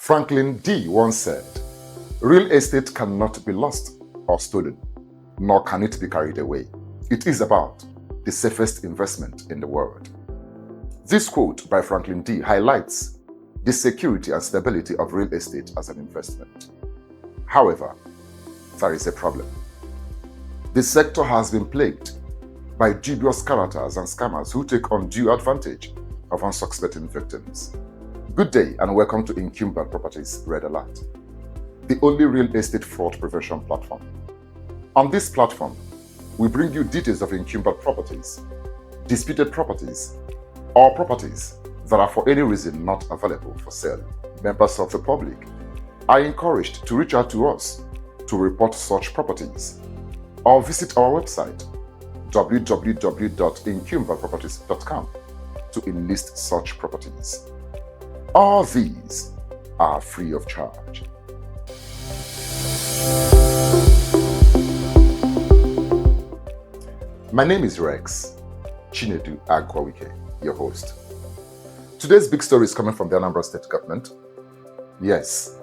Franklin D. once said, "Real estate cannot be lost or stolen, nor can it be carried away. It is about the safest investment in the world." This quote by Franklin D. highlights the security and stability of real estate as an investment. However, there is a problem. The sector has been plagued by dubious characters and scammers who take undue advantage of unsuspecting victims. Good day and welcome to Encumbered Properties Red Alert, the only real estate fraud prevention platform. On this platform, we bring you details of encumbered properties, disputed properties, or properties that are for any reason not available for sale. Members of the public are encouraged to reach out to us to report such properties or visit our website www.encumberedproperties.com to enlist such properties. All these are free of charge. My name is Rex Chinedu-Agwawike, your host. Today's big story is coming from the Anambra State Government. Yes,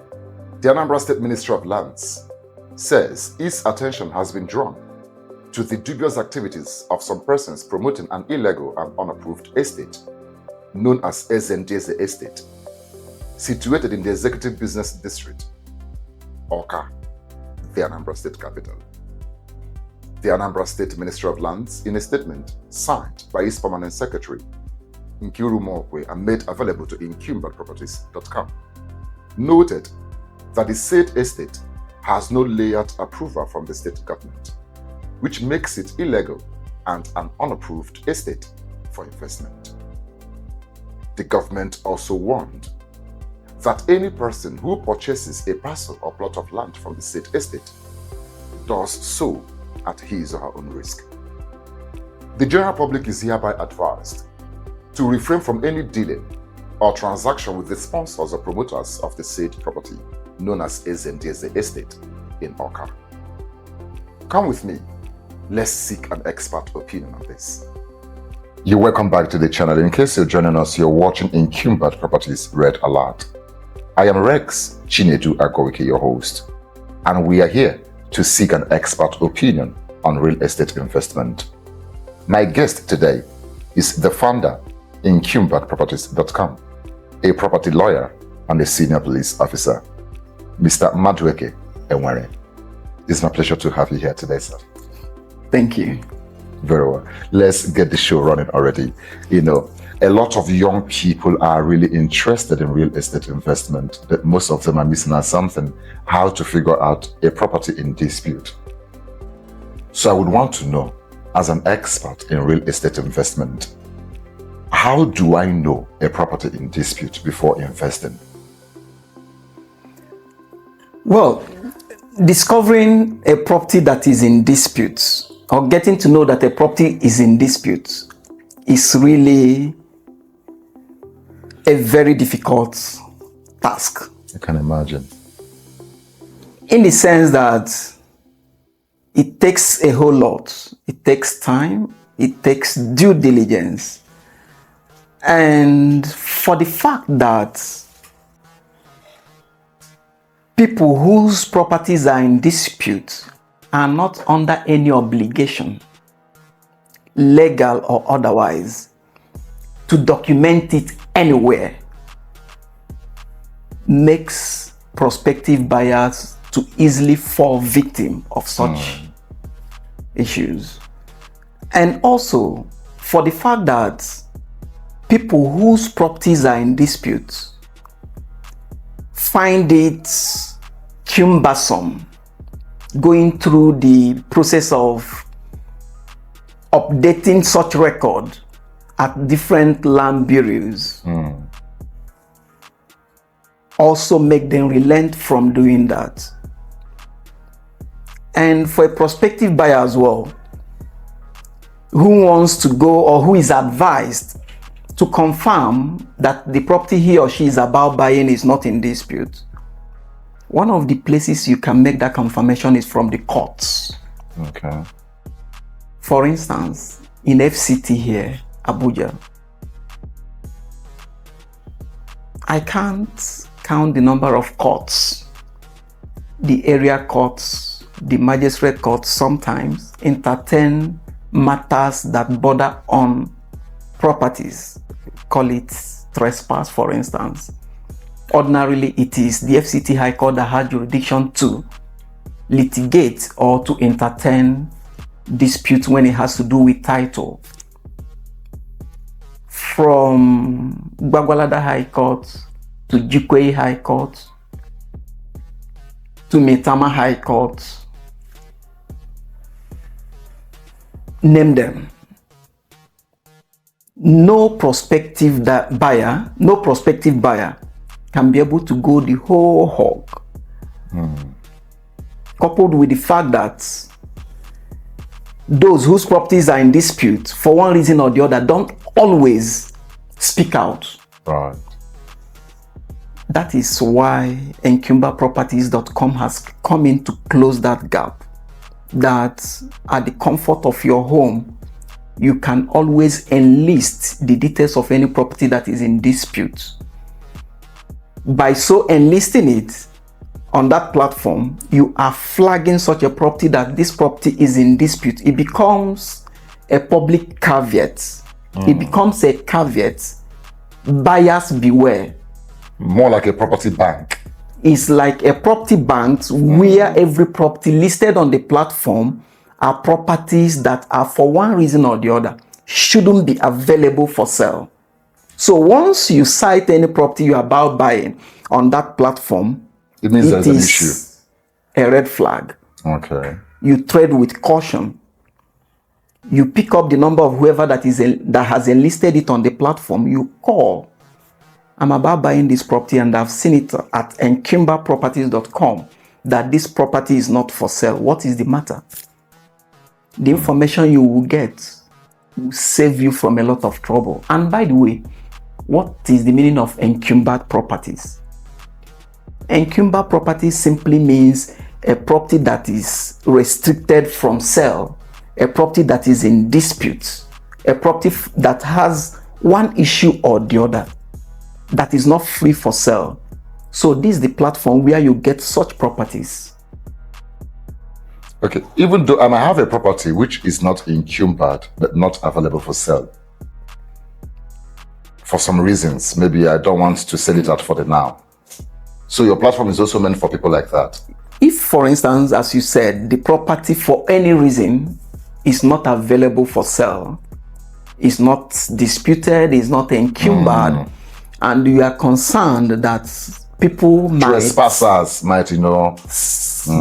the Anambra State Ministry of Lands says its attention has been drawn to the dubious activities of some persons promoting an illegal and unapproved estate known as EZE-NDI-EZE Estate, situated in the Executive Business District, Awka, the Anambra State capital. The Anambra State Ministry of Lands, in a statement signed by its permanent secretary, Nkiru and made available to Encumberedproperties.com, noted that the said estate has no layout approval from the state government, which makes it illegal and an unapproved estate for investment. The government also warned that any person who purchases a parcel or plot of land from the said estate does so at his or her own risk. The general public is hereby advised to refrain from any dealing or transaction with the sponsors or promoters of the said property known as EZE-NDI-EZE Estate in Awka. Come with me, let's seek an expert opinion on this. You're welcome back to the channel. In case you're joining us, you're watching Encumbered Properties Red Alert. I am Rex Chinedu-Agwawike, your host, and we are here to seek an expert opinion on real estate investment. My guest today is the founder, Encumberedproperties.com, a property lawyer and a senior police officer, Mr. MADUEKE ENWERE. It's my pleasure to have you here today, sir. Thank you. Very well. Let's get the show running already. You know, a lot of young people are really interested in real estate investment, but most of them are missing out something, how to figure out a property in dispute. So I would want to know, as an expert in real estate investment, how do I know a property in dispute before investing? Well, discovering a property that is in dispute or getting to know that a property is in dispute is really a very difficult task. I can imagine. In the sense that it takes a whole lot. It takes time, it takes due diligence. And for the fact that people whose properties are in dispute are not under any obligation, legal or otherwise, to document it anywhere, makes prospective buyers to easily fall victim of such issues. And also for the fact that people whose properties are in dispute find it cumbersome going through the process of updating such record at different land bureaus, also make them relent from doing that. And for a prospective buyer as well, who wants to go or who is advised to confirm that the property he or she is about buying is not in dispute, one of the places you can make that confirmation is from the courts. Okay. For instance, in FCT here, Abuja, I can't count the number of courts, the area courts, the magistrate courts sometimes entertain matters that border on properties. Call it trespass, for instance. Ordinarily, it is the FCT High Court that has jurisdiction to litigate or to entertain disputes when it has to do with title. From Gwagwalada High Court to Jikwe High Court to Metama High Court, name them. No prospective buyer can be able to go the whole hog. Coupled with the fact that those whose properties are in dispute for one reason or the other don't always speak out. Right. That is why EncumberedProperties.com has come in to close that gap. That at the comfort of your home, you can always enlist the details of any property that is in dispute. By so enlisting it on that platform, you are flagging such a property that this property is in dispute. It becomes a public caveat. It becomes a caveat. Buyers beware. More like a property bank. It's like a property bank where every property listed on the platform are properties that are, for one reason or the other, shouldn't be available for sale. So once you cite any property you're about buying on that platform, it means there's an issue. A red flag. Okay. You tread with caution. You pick up the number of whoever that has enlisted it on the platform. You call. I'm about buying this property and I've seen it at EncumberedProperties.com that this property is not for sale. What is the matter? The information you will get will save you from a lot of trouble. And by the way, what is the meaning of encumbered properties? Encumbered properties simply means a property that is restricted from sale, a property that is in dispute, a property that has one issue or the other, that is not free for sale. So this is the platform where you get such properties. Okay, even though I might have a property which is not encumbered but not available for sale, for some reasons, maybe I don't want to sell it out for the now. So your platform is also meant for people like that. If, for instance, as you said, the property for any reason is not available for sale, is not disputed, is not encumbered, and you are concerned that people trespassers might,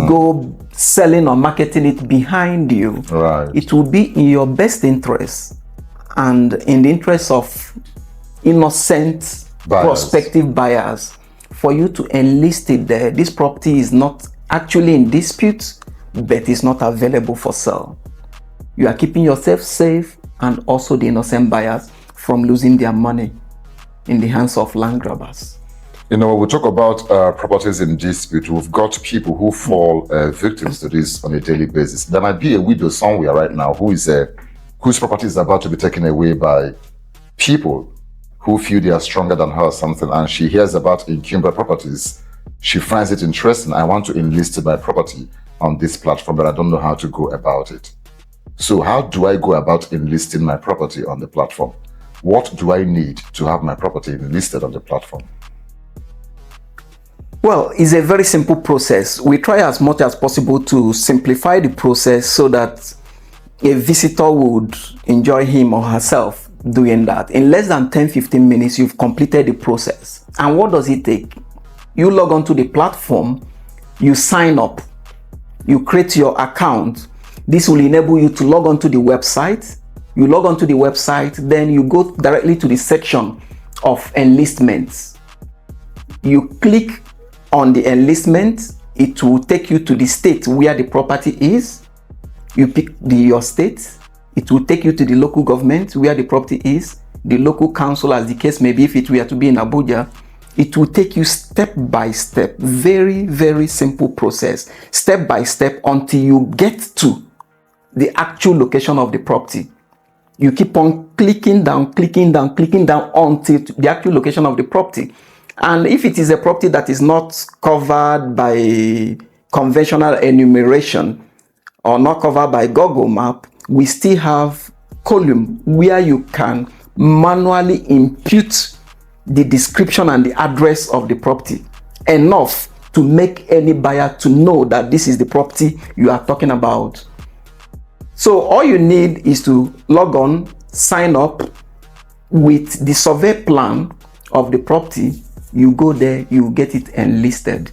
go selling or marketing it behind you, right, it will be in your best interest and in the interest of innocent prospective buyers for you to enlist it there. This property is not actually in dispute, but is not available for sale. You are keeping yourself safe and also the innocent buyers from losing their money in the hands of land grabbers. When we talk about properties in dispute, we've got people who fall victims to this on a daily basis. There might be a widow somewhere right now whose property is about to be taken away by people who feel they are stronger than her or something, and she hears about encumbered properties. She finds it interesting. I want to enlist my property on this platform, but I don't know how to go about it. So how do I go about enlisting my property on the platform? What do I need to have my property enlisted on the platform? Well, it's a very simple process. We try as much as possible to simplify the process so that a visitor would enjoy him or herself doing that. In less than 10-15 minutes, you've completed the process. And what does it take? You log onto the platform, you sign up, you create your account. This will enable you to log onto the website. You log onto the website, then you go directly to the section of enlistments. You click on the enlistment, it will take you to the state where the property is. You pick your state, it will take you to the local government where the property is, the local council, as the case may be. If it were to be in Abuja, it will take you step by step, very, very simple process, step by step, until you get to the actual location of the property. You keep on clicking down until the actual location of the property. And if it is a property that is not covered by conventional enumeration or not covered by Google Map, we still have column where you can manually impute the description and the address of the property enough to make any buyer to know that this is the property you are talking about. So all you need is to log on, sign up with the survey plan of the property. You go there, you get it enlisted.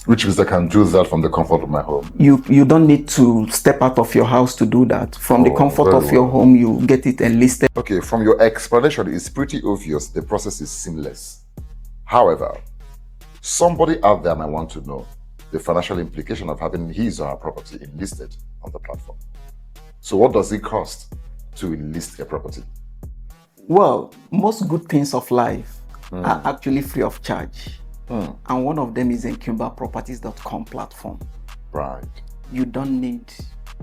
Which means I can do that from the comfort of my home. You don't need to step out of your house to do that. From the comfort of your home, you get it enlisted. Okay, from your explanation, it's pretty obvious the process is seamless. However, somebody out there might want to know the financial implication of having his or her property enlisted on the platform. So what does it cost to enlist a property? Well, most good things of life are actually free of charge. And one of them is EncumberedProperties.com platform. Right. You don't need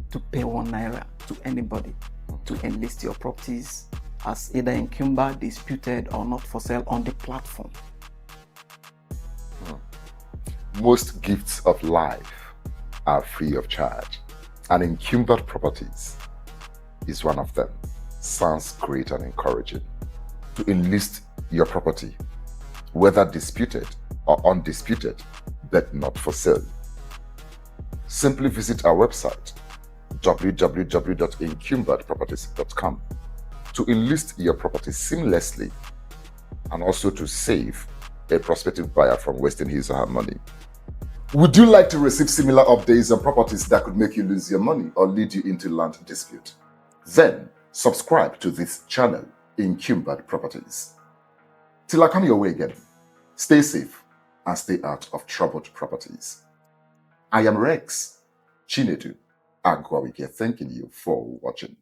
to pay 1 naira to anybody to enlist your properties as either encumbered, disputed, or not for sale on the platform. Most gifts of life are free of charge, and Encumbered Properties is one of them. Sounds great and encouraging. To enlist your property, whether disputed or undisputed, but not for sale. Simply visit our website, www.encumberedproperties.com, to enlist your property seamlessly and also to save a prospective buyer from wasting his or her money. Would you like to receive similar updates on properties that could make you lose your money or lead you into land dispute? Then subscribe to this channel, Encumbered Properties. Till I come your way again, stay safe and stay out of troubled properties. I am Rex Chinedu Agwawike, thanking you for watching.